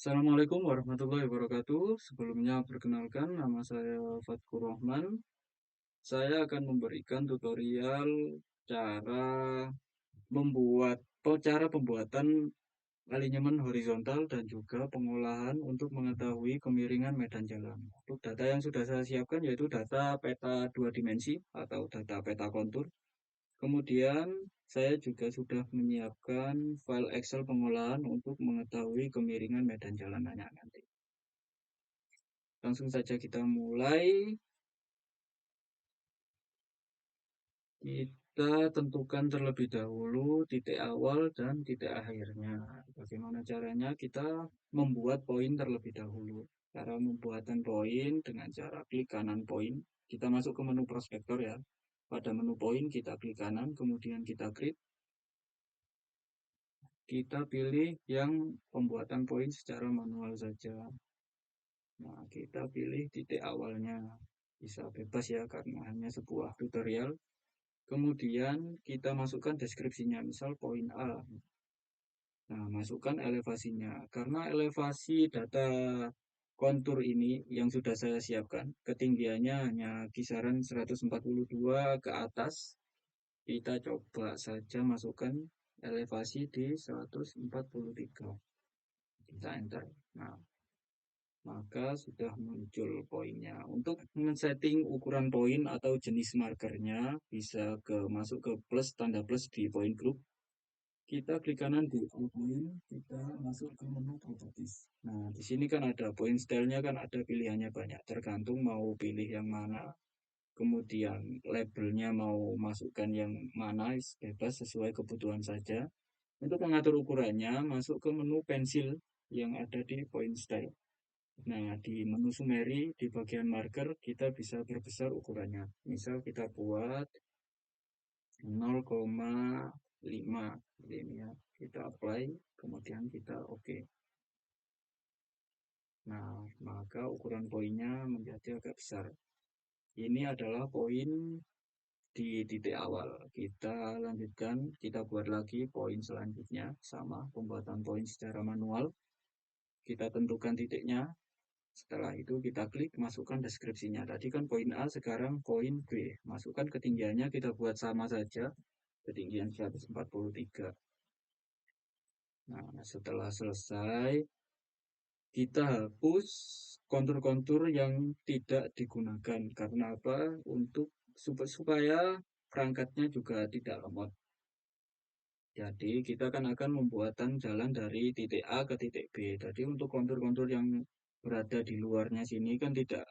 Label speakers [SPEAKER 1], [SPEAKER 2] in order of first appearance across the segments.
[SPEAKER 1] Assalamualaikum warahmatullahi wabarakatuh. Sebelumnya perkenalkan nama saya Fatkur Rahman. Saya akan memberikan tutorial cara cara pembuatan alinyemen horizontal dan juga pengolahan untuk mengetahui kemiringan medan jalan. Untuk data yang sudah saya siapkan yaitu data peta dua dimensi atau data peta kontur. Kemudian saya juga sudah menyiapkan file Excel pengolahan untuk mengetahui kemiringan medan jalanannya nanti. Langsung saja kita mulai. Kita tentukan terlebih dahulu titik awal dan titik akhirnya. Bagaimana caranya? Kita membuat poin terlebih dahulu. Cara membuatan poin dengan cara klik kanan poin. Kita masuk ke menu prospektor ya. Pada menu poin kita klik kanan, kemudian kita klik. Kita pilih yang pembuatan poin secara manual saja. Nah, kita pilih titik awalnya. Bisa bebas ya, karena hanya sebuah tutorial. Kemudian kita masukkan deskripsinya, misal poin A. Nah, masukkan elevasinya. Karena elevasi data kontur ini yang sudah saya siapkan, ketinggiannya hanya kisaran 142 ke atas. Kita coba saja masukkan elevasi di 143. Kita enter. Nah, maka sudah muncul poinnya. Untuk men-setting ukuran poin atau jenis markernya, bisa masuk ke plus, tanda plus di poin group. Kita klik kanan di poin, kita masuk ke menu properties. Nah, di sini kan ada poin stylenya, kan ada pilihannya banyak, tergantung mau pilih yang mana. Kemudian labelnya mau masukkan yang mana, bebas sesuai kebutuhan saja. Untuk mengatur ukurannya, masuk ke menu pensil yang ada di point style. Nah, di menu summary di bagian marker kita bisa perbesar ukurannya. Misal kita buat 0,5 ini ya. Kita apply, kemudian kita oke. Nah, maka ukuran poinnya menjadi agak besar. Ini adalah poin di titik awal. Kita lanjutkan, kita buat lagi poin selanjutnya sama pembuatan poin secara manual. Kita tentukan titiknya. Setelah itu kita klik masukkan deskripsinya. Tadi kan poin A, sekarang poin B. Masukkan ketinggiannya, kita buat sama saja. Ketinggian 143. Nah, setelah selesai, kita hapus kontur-kontur yang tidak digunakan. Karena apa? Untuk supaya perangkatnya juga tidak lemot. Jadi kita akan membuatan jalan dari titik A ke titik B. Jadi untuk kontur-kontur yang berada di luarnya sini kan tidak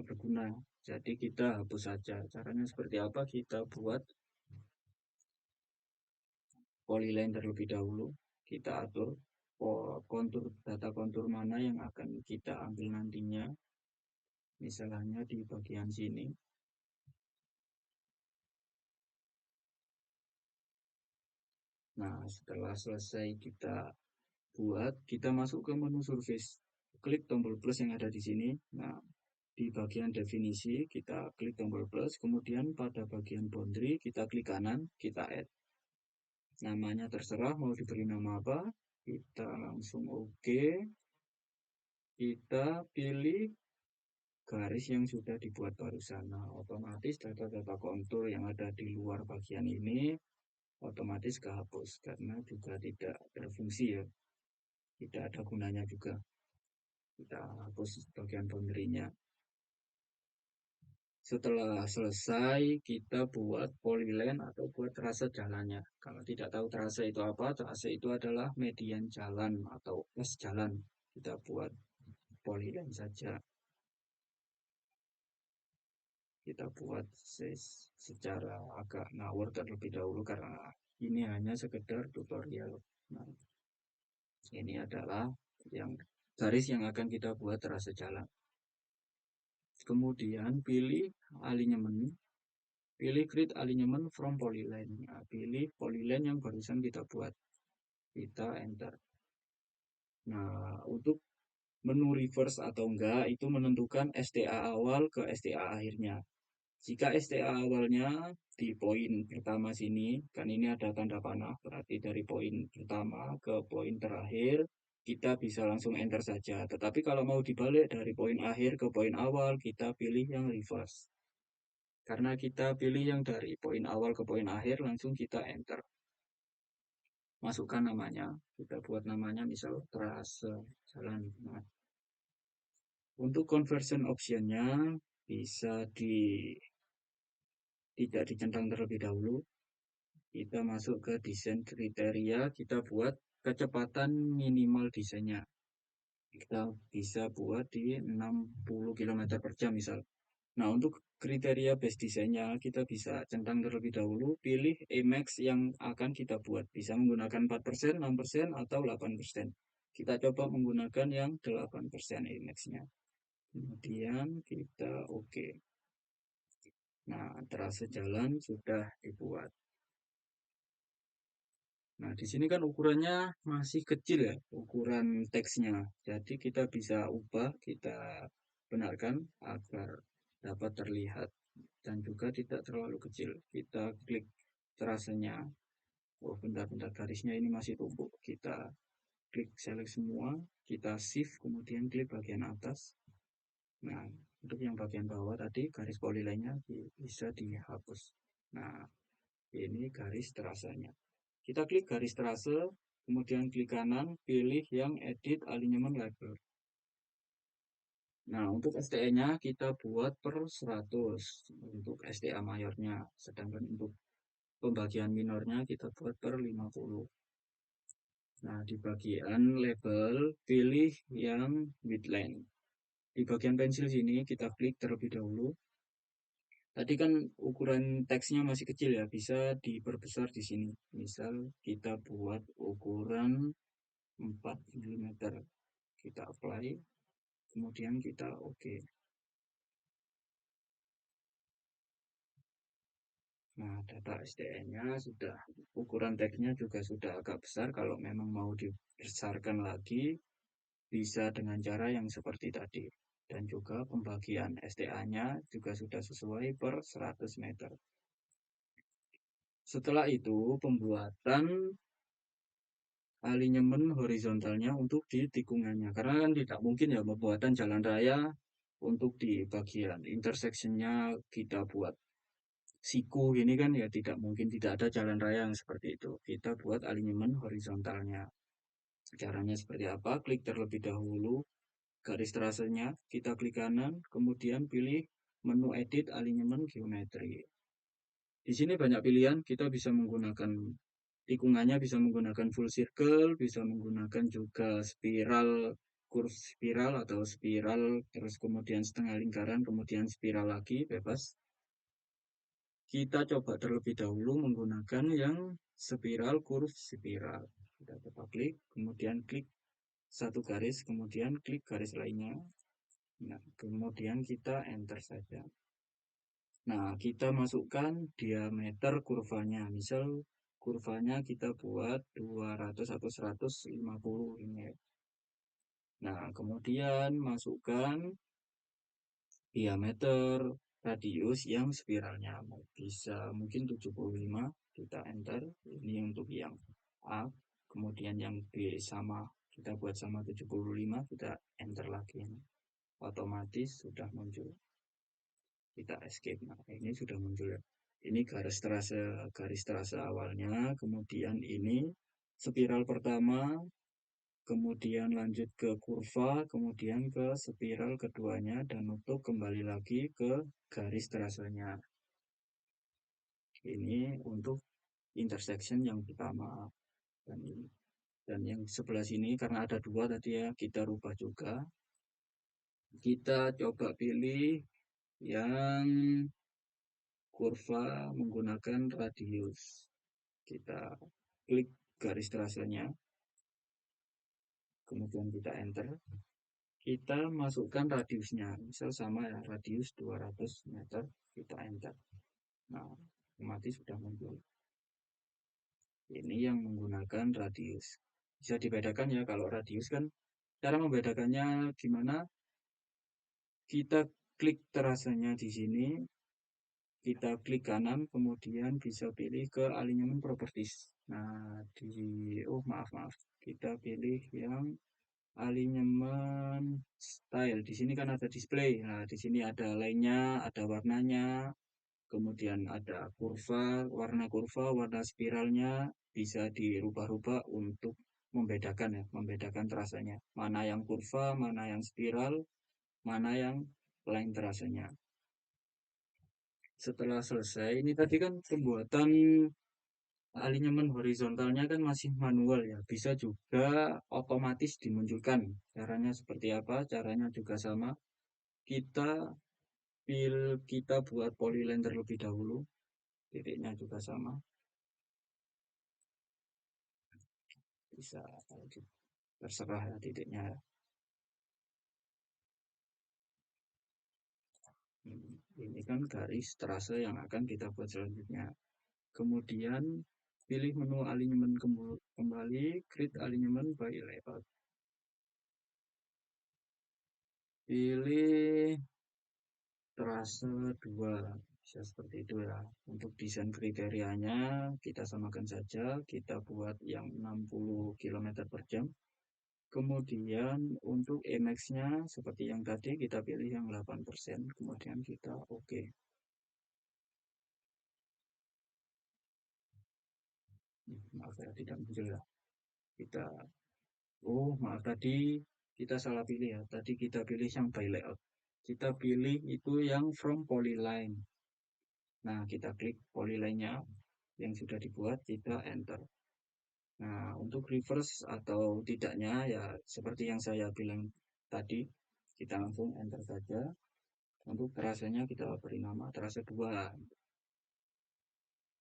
[SPEAKER 1] berguna. Jadi kita hapus saja. Caranya seperti apa? Kita buat polyline terlebih dahulu. Kita atur kontur data kontur mana yang akan kita ambil nantinya. Misalnya di bagian sini. Nah, setelah selesai kita buat, kita masuk ke menu surface. Klik tombol plus yang ada di sini. Nah, di bagian definisi kita klik tombol plus, kemudian pada bagian boundary kita klik kanan, kita add. Namanya terserah mau diberi nama apa. Kita langsung oke. Kita pilih garis yang sudah dibuat barusan. Nah, otomatis data-data kontur yang ada di luar bagian ini otomatis kehapus karena juga tidak berfungsi ya. Tidak ada gunanya juga. Kita hapus bagian boundary-nya. Setelah selesai, kita buat polyline atau buat trase jalannya. Kalau tidak tahu trase itu apa, trase itu adalah median jalan atau es jalan. Kita buat polyline saja. Kita buat secara agak ngawur terlebih dahulu karena ini hanya sekedar tutorial. Nah, ini adalah yang garis yang akan kita buat trase jalan. Kemudian pilih alinyemen. Pilih create alignment from polyline. Nah, pilih polyline yang barusan kita buat. Kita enter. Nah, untuk menu reverse atau enggak, itu menentukan STA awal ke STA akhirnya. Jika STA awalnya di poin pertama sini, kan ini ada tanda panah, berarti dari poin pertama ke poin terakhir, kita bisa langsung enter saja. Tetapi kalau mau dibalik dari poin akhir ke poin awal, kita pilih yang reverse. Karena kita pilih yang dari poin awal ke poin akhir, langsung kita enter. Masukkan namanya, kita buat namanya misal trase jalan. Nah, untuk conversion optionnya bisa tidak dicentang terlebih dahulu. Kita masuk ke desain kriteria, kita buat kecepatan minimal desainnya. Kita bisa buat di 60 km per jam misal. Nah, untuk kriteria base desainnya, kita bisa centang terlebih dahulu, pilih Emax yang akan kita buat. Bisa menggunakan 4%, 6%, atau 8%. Kita coba menggunakan yang 8% Emax-nya. Kemudian kita oke. Nah, trase jalan sudah dibuat. Nah, di sini kan ukurannya masih kecil ya, ukuran teksnya. Jadi kita bisa ubah, kita benarkan agar dapat terlihat dan juga tidak terlalu kecil. Kita klik terasanya. Oh, bentar-bentar garisnya ini masih tumpuk. Kita klik select semua, kita shift, kemudian klik bagian atas. Nah, untuk yang bagian bawah tadi garis polyline-nya bisa dihapus. Nah, ini garis terasanya. Kita klik garis trase, kemudian klik kanan, pilih yang edit alignment label. Nah, untuk STE-nya kita buat per 100 untuk STA mayornya, sedangkan untuk pembagian minornya kita buat per 50. Nah, di bagian label, pilih yang widthline. Di bagian pensil sini kita klik terlebih dahulu. Tadi kan ukuran teksnya masih kecil ya, bisa diperbesar di sini. Misal kita buat ukuran 4 mm. Kita apply, kemudian kita oke. Nah, data SDN-nya sudah, ukuran teksnya juga sudah agak besar. Kalau memang mau dibesarkan lagi, bisa dengan cara yang seperti tadi. Dan juga pembagian SDA-nya juga sudah sesuai per 100 meter. Setelah itu, pembuatan alignment horizontalnya untuk di tikungannya. Karena kan tidak mungkin ya pembuatan jalan raya untuk di bagian intersectionnya kita buat siku ini kan ya tidak mungkin, tidak ada jalan raya yang seperti itu. Kita buat alignment horizontalnya. Caranya seperti apa? Klik terlebih dahulu garis trasenya, kita klik kanan, kemudian pilih menu edit alignment geometri. Di sini banyak pilihan, kita bisa menggunakan tikungannya, bisa menggunakan full circle, bisa menggunakan juga spiral, kurve spiral atau spiral, terus kemudian setengah lingkaran, kemudian spiral lagi, bebas. Kita coba terlebih dahulu menggunakan yang spiral, kurve spiral. Kita coba klik, kemudian klik satu garis, kemudian klik garis lainnya. Nah, kemudian kita enter saja. Nah, kita masukkan diameter kurvanya. Misal kurvanya kita buat 200 atau 150 ini. Nah, kemudian masukkan diameter radius yang spiralnya. Bisa mungkin 75, kita enter. Ini untuk yang A. Kemudian yang B sama, kita buat sama 75, kita enter lagi. Otomatis sudah muncul. Kita escape. Nah, ini sudah muncul ya. Ini garis trase awalnya, kemudian ini spiral pertama, kemudian lanjut ke kurva, kemudian ke spiral keduanya, dan untuk kembali lagi ke garis trasenya. Ini untuk intersection yang pertama, dan ini. Dan yang sebelah sini karena ada dua tadi ya, kita rubah juga. Kita coba pilih yang kurva menggunakan radius. Kita klik garis trasenya, kemudian kita enter. Kita masukkan radiusnya, misal sama ya, radius 200 meter, kita enter. Nah, otomatis sudah muncul. Ini yang menggunakan radius. Bisa dibedakan ya, kalau radius kan, cara membedakannya gimana? Kita klik terasanya di sini, kita klik kanan, kemudian bisa pilih ke alignment properties. Nah, oh maaf, kita pilih yang alinyemen style. Di sini kan ada display. Nah, di sini ada lainnya, ada warnanya, kemudian ada kurva, warna spiralnya bisa dirubah-rubah untuk membedakan ya, membedakan terasanya. Mana yang kurva, mana yang spiral, mana yang line terasanya. Setelah selesai, ini tadi kan pembuatan alinyemen horizontalnya kan masih manual ya, bisa juga otomatis dimunculkan. Caranya seperti apa? Caranya juga sama. Kita kita buat polyline terlebih dahulu, titiknya juga sama. Bisa terserah ya titiknya. Ini kan garis trase yang akan kita buat selanjutnya. Kemudian pilih menu alinyemen kembali, create alinyemen by layout. Pilih trase 2, bisa seperti itu ya. Untuk desain kriterianya kita samakan saja, kita buat yang 60 km per jam. Kemudian untuk Emax-nya seperti yang tadi kita pilih yang 8%, kemudian kita oke. Maaf ya tidak muncul ya. Kita maaf tadi kita salah pilih ya. Tadi kita pilih yang by layout. Kita pilih itu yang from polyline. Nah, kita klik polyline-nya yang sudah dibuat, kita enter. Nah, untuk reverse atau tidaknya ya seperti yang saya bilang tadi, kita langsung enter saja. Untuk terasanya kita beri nama terasa 2.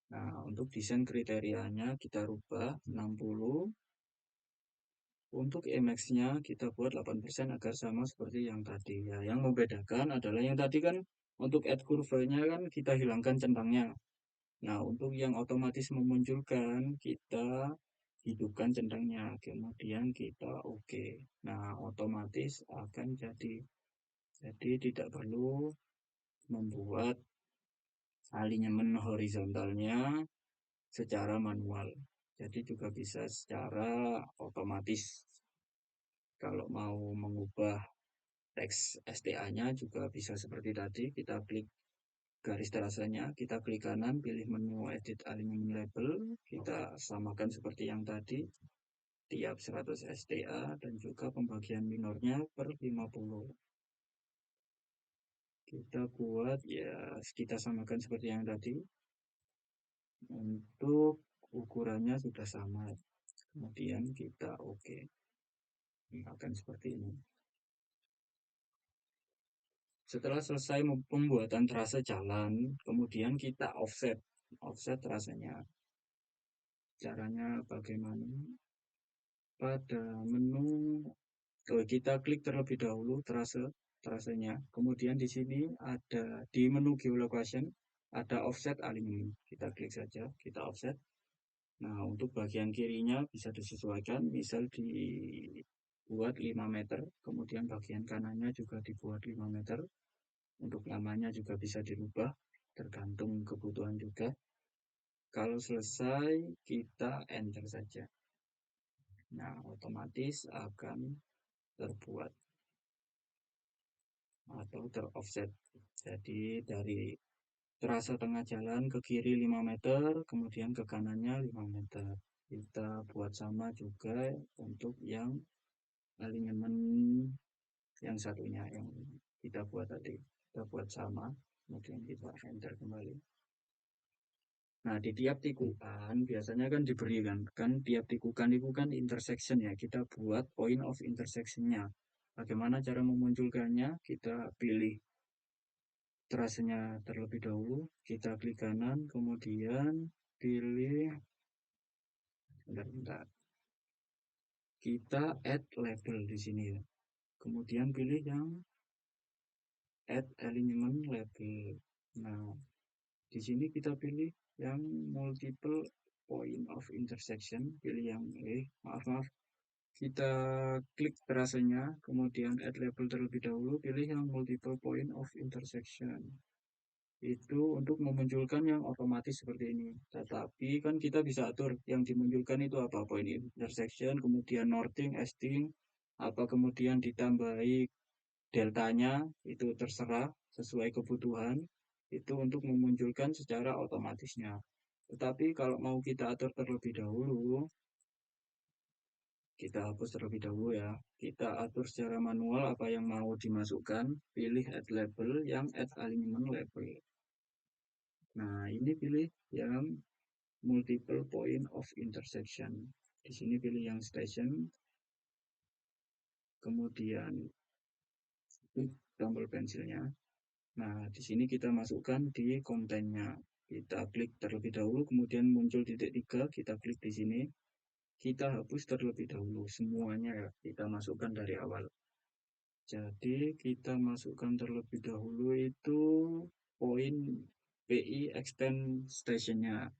[SPEAKER 1] Nah, untuk desain kriterianya kita rubah 60. Untuk Emax-nya kita buat 8% agar sama seperti yang tadi ya. Yang membedakan adalah yang tadi kan untuk add kurvanya kan kita hilangkan centangnya. Nah, untuk yang otomatis memunculkan kita hidupkan centangnya. Kemudian kita oke. Nah, otomatis akan jadi. Jadi tidak perlu membuat alinyemen horizontalnya secara manual. Jadi juga bisa secara otomatis. Kalau mau mengubah teks STA-nya juga bisa seperti tadi, kita klik garis terasanya, kita klik kanan, pilih menu edit alignment label, kita samakan seperti yang tadi, tiap 100 STA dan juga pembagian minornya per 50. Kita buat ya, kita samakan seperti yang tadi. Untuk ukurannya sudah sama. Kemudian kita oke. Akan seperti ini. Setelah selesai pembuatan trase jalan, kemudian kita offset. Offset trasenya. Caranya bagaimana? Pada menu kita klik terlebih dahulu trasenya. Kemudian di sini ada di menu geolocation ada offset alignment. Kita klik saja, kita offset. Nah, untuk bagian kirinya bisa disesuaikan, misal dibuat 5 meter, kemudian bagian kanannya juga dibuat 5 meter. Untuk namanya juga bisa dirubah, tergantung kebutuhan juga. Kalau selesai, kita enter saja. Nah, otomatis akan terbuat atau teroffset. Jadi dari terasa tengah jalan ke kiri 5 meter, kemudian ke kanannya 5 meter. Kita buat sama juga untuk yang alinyemen yang satunya yang kita buat tadi. Kita buat sama, kemudian kita enter kembali. Nah, di tiap tikukan biasanya kan diberikan kan tiap tikukan itu kan intersection ya. Kita buat point of intersectionnya. Bagaimana cara memunculkannya? Kita pilih trasenya terlebih dahulu. Kita klik kanan, kemudian pilih bentar. Kita add label di sini ya. Kemudian pilih yang add alignment label. Nah, di sini kita pilih yang multiple point of intersection, pilih yang maaf, kita klik terasanya, kemudian add label terlebih dahulu, pilih yang multiple point of intersection. Itu untuk memunculkan yang otomatis seperti ini. Tetapi kan kita bisa atur yang dimunculkan itu apa, point intersection, kemudian northing, easting, apa kemudian ditambahi deltanya, itu terserah sesuai kebutuhan, itu untuk memunculkan secara otomatisnya. Tetapi kalau mau kita atur terlebih dahulu, kita hapus terlebih dahulu ya. Kita atur secara manual apa yang mau dimasukkan, pilih add label yang add alignment label. Nah, ini pilih yang multiple point of intersection. Di sini pilih yang station, kemudian tombol pensilnya. Nah, di sini kita masukkan di kontennya. Kita klik terlebih dahulu, kemudian muncul titik 3, kita klik di sini. Kita hapus terlebih dahulu semuanya ya, kita masukkan dari awal. Jadi kita masukkan terlebih dahulu itu poin PI extend stationnya.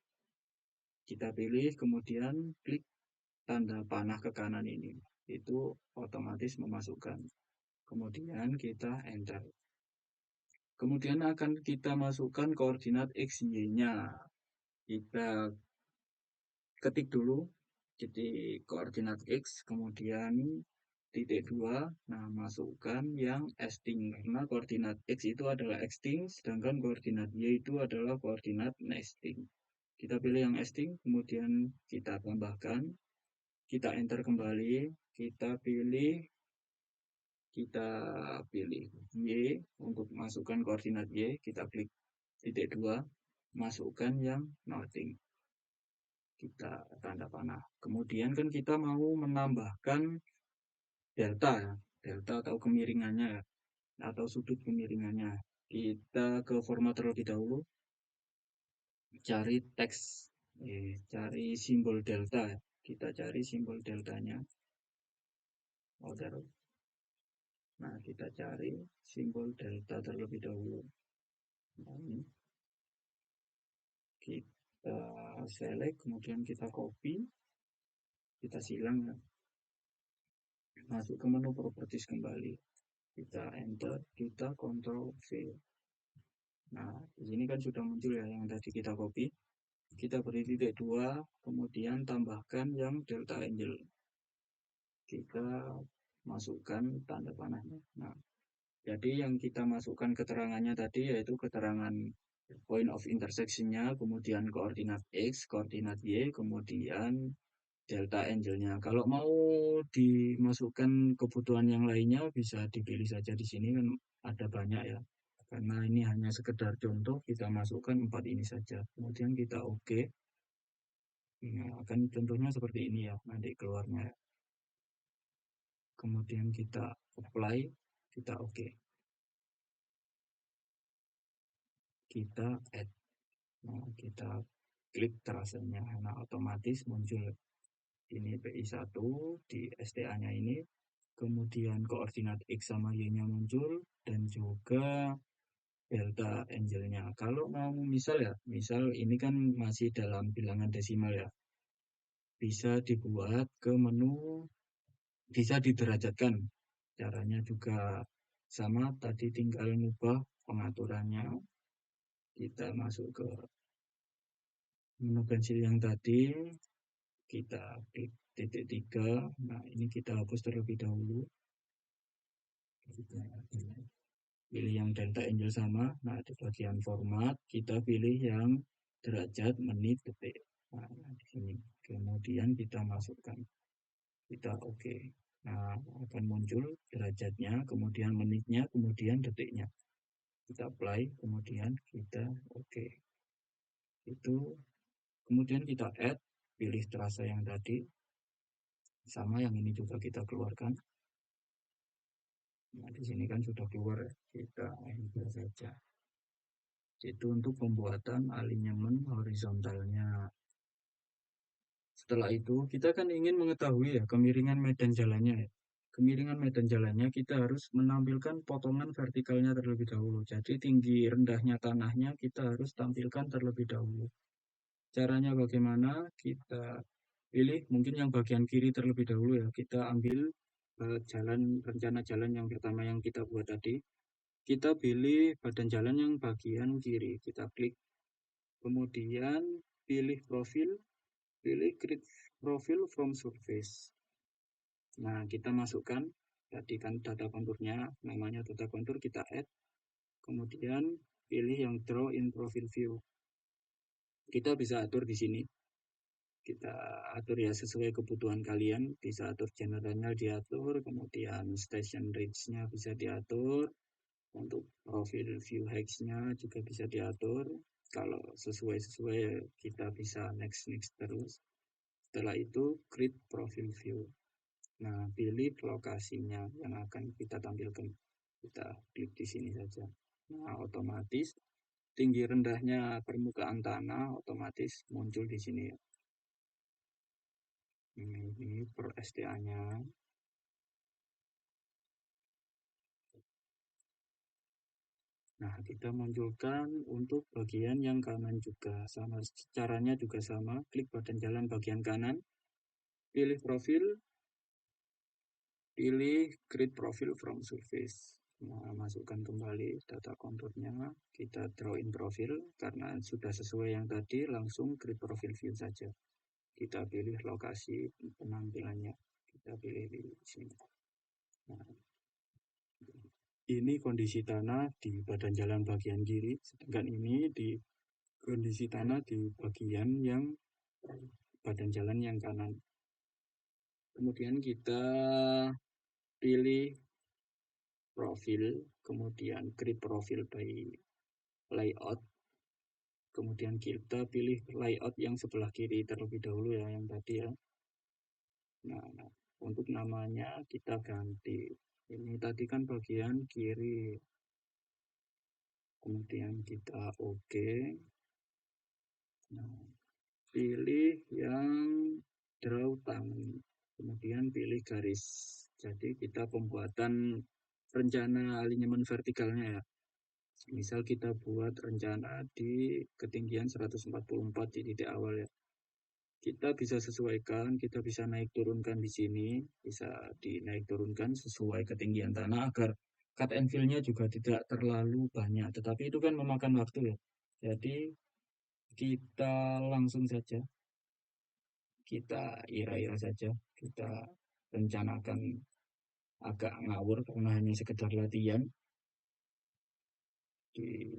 [SPEAKER 1] Kita pilih, kemudian klik tanda panah ke kanan ini. Itu otomatis memasukkan. Kemudian kita enter. Kemudian akan kita masukkan koordinat X, Y-nya. Kita ketik dulu titik koordinat X, kemudian titik 2, nah masukkan yang exting, karena koordinat X itu adalah exting, sedangkan koordinat Y itu adalah koordinat nesting. Kita pilih yang exting, kemudian kita tambahkan, kita enter kembali, kita pilih Y untuk masukkan koordinat Y, kita klik titik 2, masukkan yang nothing, kita tanda panah. Kemudian kan kita mau menambahkan delta atau kemiringannya atau sudut kemiringannya. Kita ke format terlebih dahulu, cari teks, cari simbol delta. Kita cari simbol deltanya. Nah, kita cari simbol delta terlebih dahulu. Nah, ini kita select, kemudian kita copy, kita silang ya. Masuk ke menu properties kembali. Kita enter, kita Ctrl V. Nah, di sini kan sudah muncul ya yang tadi kita copy. Kita beri titik 2, kemudian tambahkan yang delta angel. Kita masukkan tanda panahnya. Nah, jadi yang kita masukkan keterangannya tadi yaitu keterangan point of intersection-nya, kemudian koordinat X, koordinat Y, kemudian delta angle-nya. Kalau mau dimasukkan kebutuhan yang lainnya bisa dipilih saja di sini, kan ada banyak ya. Karena ini hanya sekedar contoh, kita masukkan 4 ini saja. Kemudian kita oke. Nah, akan contohnya seperti ini ya, nanti keluarnya. Kemudian kita apply, kita oke. Kita add. Nah, kita klik terasanya. Nah, otomatis muncul ini PI1 di STA-nya ini. Kemudian koordinat X sama Y-nya muncul, dan juga delta angle-nya. Kalau mau misal ini kan masih dalam bilangan desimal ya, bisa dibuat ke menu, bisa diderajatkan. Caranya juga sama, tadi tinggal ngubah pengaturannya. Kita masuk ke menu pensil yang tadi, kita klik titik 3. Nah, ini kita hapus terlebih dahulu. Kita pilih yang delta angel sama. Nah, di bagian format kita pilih yang derajat, menit, detik. Nah, di sini. Kemudian kita masukkan. Kita oke. Nah, akan muncul derajatnya, kemudian menitnya, kemudian detiknya. Kita apply, kemudian kita oke. Itu kemudian kita add, pilih terasa yang tadi, sama yang ini juga kita keluarkan. Nah, di sini kan sudah keluar ya, kita enter saja. Itu untuk pembuatan alignment horizontalnya. Setelah itu kita kan ingin mengetahui ya kemiringan medan jalannya ya. Kemiringan medan jalannya kita harus menampilkan potongan vertikalnya terlebih dahulu. Jadi tinggi rendahnya tanahnya kita harus tampilkan terlebih dahulu. Caranya bagaimana? Kita pilih mungkin yang bagian kiri terlebih dahulu ya. Kita ambil rencana jalan yang pertama yang kita buat tadi. Kita pilih badan jalan yang bagian kiri. Kita klik. Kemudian pilih profil. Pilih create profile from surface. Nah, kita masukkan tadi kan data konturnya, namanya data kontur, kita add, kemudian pilih yang draw in profile view. Kita bisa atur di sini, kita atur ya sesuai kebutuhan kalian, bisa atur generalnya diatur, kemudian station range-nya bisa diatur, untuk profil view height-nya juga bisa diatur. Kalau sesuai kita bisa next terus. Setelah itu create profile view. Nah, pilih lokasinya yang akan kita tampilkan. Kita klik di sini saja. Nah, otomatis tinggi rendahnya permukaan tanah otomatis muncul di sini ya. Ini per STA-nya. Nah, kita munculkan untuk bagian yang kanan juga. Sama caranya juga sama. Klik badan jalan bagian kanan. Pilih profil. Pilih create profile from surface. Nah, masukkan kembali data konturnya. Kita draw in profil. Karena sudah sesuai yang tadi, langsung create profile view saja. Kita pilih lokasi penampilannya. Kita pilih di sini. Nah, ini kondisi tanah di badan jalan bagian kiri, sedangkan ini di kondisi tanah di bagian yang badan jalan yang kanan. Kemudian kita pilih profil, kemudian create profil by layout. Kemudian kita pilih layout yang sebelah kiri terlebih dahulu ya, yang tadi ya. Nah, untuk namanya kita ganti. Ini tadi kan bagian kiri. Kemudian kita oke. Nah, pilih yang draw tangan. Kemudian pilih garis. Jadi kita pembuatan rencana alinyemen vertikalnya ya. Misal kita buat rencana di ketinggian 144 di titik awal ya. Kita bisa sesuaikan, kita bisa naik turunkan di sini, bisa dinaik turunkan sesuai ketinggian tanah agar cut and fill-nya juga tidak terlalu banyak. Tetapi itu kan memakan waktu ya. Jadi kita langsung saja, kita ira-ira saja, kita rencanakan agak ngawur karena hanya sekedar latihan. Di,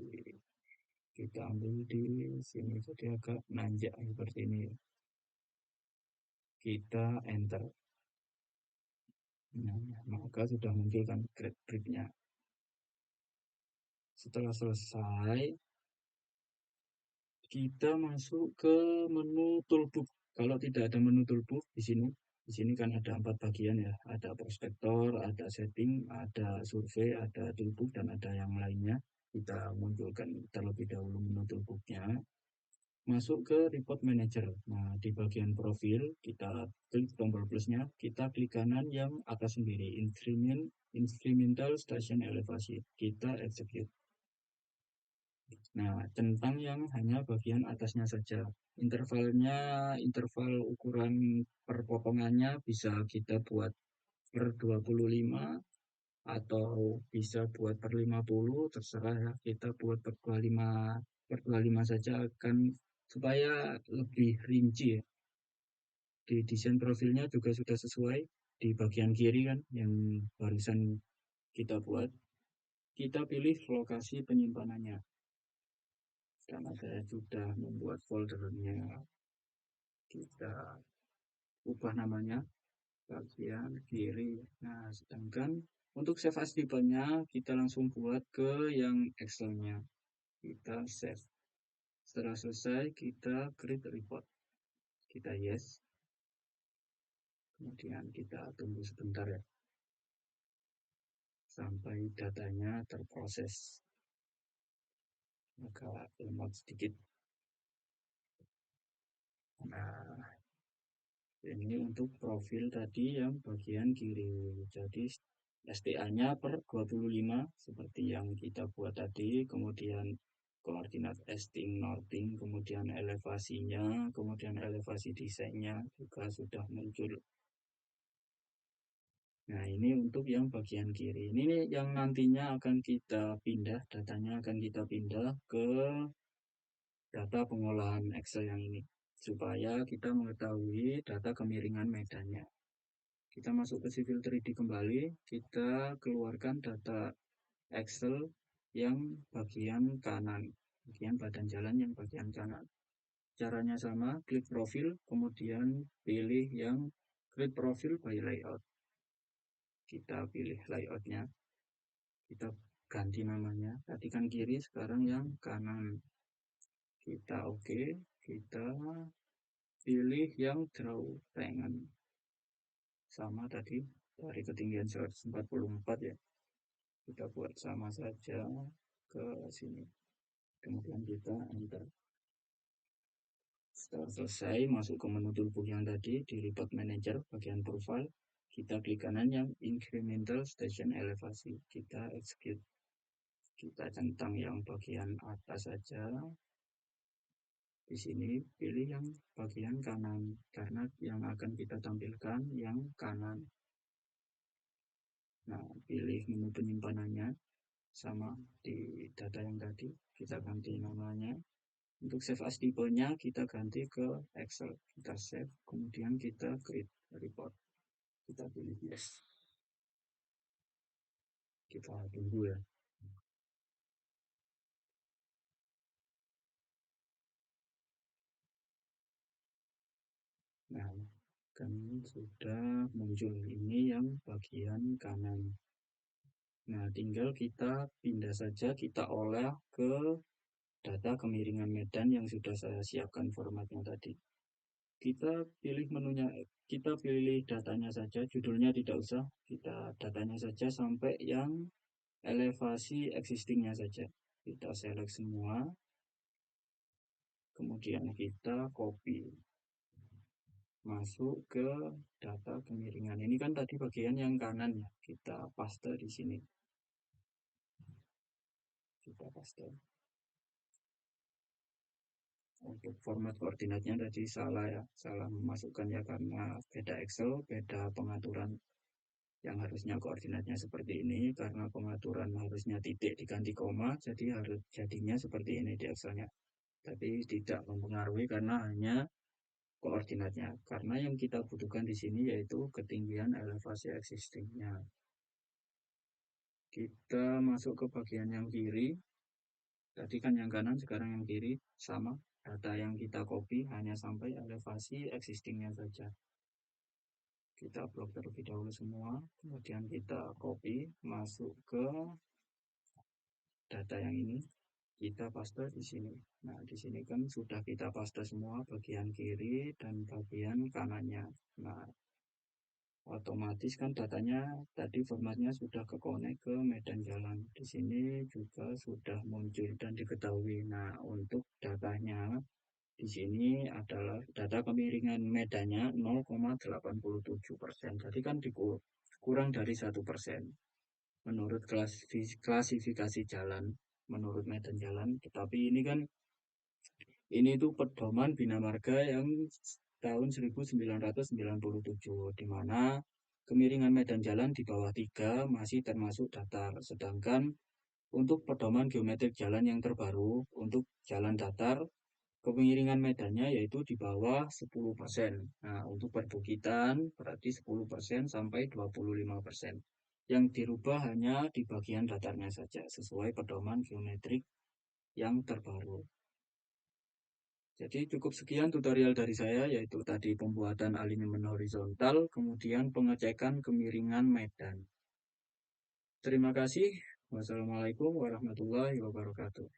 [SPEAKER 1] kita ambil di sini jadi agak nanjak seperti ini. Kita enter. Nah, maka sudah muncul kan grid-gridnya. Setelah selesai, kita masuk ke menu toolbook. Kalau tidak ada menu toolbook di sini kan ada 4 bagian ya. Ada prospektor, ada setting, ada survei, ada toolbook, dan ada yang lainnya. Kita munculkan terlebih dahulu menu toolbooknya. Masuk ke report manager. Nah, di bagian profil, kita klik tombol plusnya, kita klik kanan yang atas sendiri, instrumental station elevasi. Kita execute. Nah, centang yang hanya bagian atasnya saja. Intervalnya, interval ukuran perpotongannya bisa kita buat per 25 atau bisa buat per 50, terserah ya. Kita buat per 25, per 25 saja akan supaya lebih rinci ya. Di desain profilnya juga sudah sesuai di bagian kiri kan yang barusan kita buat. Kita pilih lokasi penyimpanannya. Karena saya sudah membuat foldernya, kita ubah namanya bagian kiri. Nah, sedangkan untuk save as type-nya kita langsung buat ke yang Excel-nya. Kita save. Setelah selesai kita create report. Kita yes. Kemudian kita tunggu sebentar ya sampai datanya terproses. Agak lemot sedikit. Nah, ini untuk profil tadi yang bagian kiri. Jadi STA-nya per 25 seperti yang kita buat tadi. Kemudian koordinat esting, northing, kemudian elevasinya, kemudian elevasi desainnya juga sudah muncul. Nah, ini untuk yang bagian kiri. Ini yang nantinya akan kita pindah, datanya akan kita pindah ke data pengolahan Excel yang ini. Supaya kita mengetahui data kemiringan medannya. Kita masuk ke Civil 3D kembali, kita keluarkan data Excel yang bagian kanan, bagian badan jalan yang bagian kanan. Caranya sama, klik profil, kemudian pilih yang create profile by layout. Kita pilih layoutnya, kita ganti namanya, tadi kan kiri, sekarang yang kanan. Kita oke, kita pilih yang draw tangan. Sama tadi, dari ketinggian 144 ya. Kita buat sama saja ke sini. Kemudian kita enter. Setelah selesai, masuk ke menu toolbox yang tadi, di report manager, bagian profile, kita klik kanan yang incremental station elevasi. Kita execute. Kita centang yang bagian atas saja. Di sini pilih yang bagian kanan, karena yang akan kita tampilkan yang kanan. Nah, pilih menu penyimpanannya, sama di data yang tadi, kita ganti namanya. Untuk save as tipenya kita ganti ke Excel. Kita save, kemudian kita create report. Kita pilih yes. Kita tunggu ya. Nah, kan sudah muncul, ini yang bagian kanan. Nah, tinggal kita pindah saja, kita olah ke data kemiringan medan yang sudah saya siapkan formatnya tadi. Kita pilih menunya, kita pilih datanya saja, judulnya tidak usah, kita datanya saja sampai yang elevasi existingnya saja. Kita select semua, kemudian kita copy masuk ke data kemiringan. Ini kan tadi bagian yang kanan ya, kita paste di sini. Kita paste. Untuk format koordinatnya tadi salah ya, salah memasukkan ya, karena beda Excel, beda pengaturan. Yang harusnya koordinatnya seperti ini, karena pengaturan harusnya titik diganti koma, jadi harus jadinya seperti ini di Excelnya. Tapi tidak mempengaruhi karena hanya koordinatnya. Karena yang kita butuhkan di sini yaitu ketinggian elevasi existingnya. Kita masuk ke bagian yang kiri. Tadi kan yang kanan, sekarang yang kiri sama. Data yang kita copy hanya sampai elevasi existingnya saja. Kita blok terlebih dahulu semua, kemudian kita copy masuk ke data yang ini, kita paste di sini. Nah, di sini kan sudah kita paste semua bagian kiri dan bagian kanannya. Nah, otomatis kan datanya tadi formatnya sudah ke connect ke medan jalan. Di sini juga sudah muncul dan diketahui. Nah, untuk datanya di sini adalah data kemiringan medannya 0,87%. Jadi kan kurang dari 1% menurut klasifikasi jalan, menurut medan jalan. Tetapi ini kan ini itu pedoman Bina Marga yang tahun 1997, di mana kemiringan medan jalan di bawah 3 masih termasuk datar. Sedangkan untuk pedoman geometrik jalan yang terbaru, untuk jalan datar, kemiringan medannya yaitu di bawah 10%. Nah, untuk perbukitan berarti 10% sampai 25%. Yang dirubah hanya di bagian datarnya saja, sesuai pedoman geometrik yang terbaru. Jadi cukup sekian tutorial dari saya, yaitu tadi pembuatan alignment horizontal, kemudian pengecekan kemiringan medan. Terima kasih. Wassalamualaikum warahmatullahi wabarakatuh.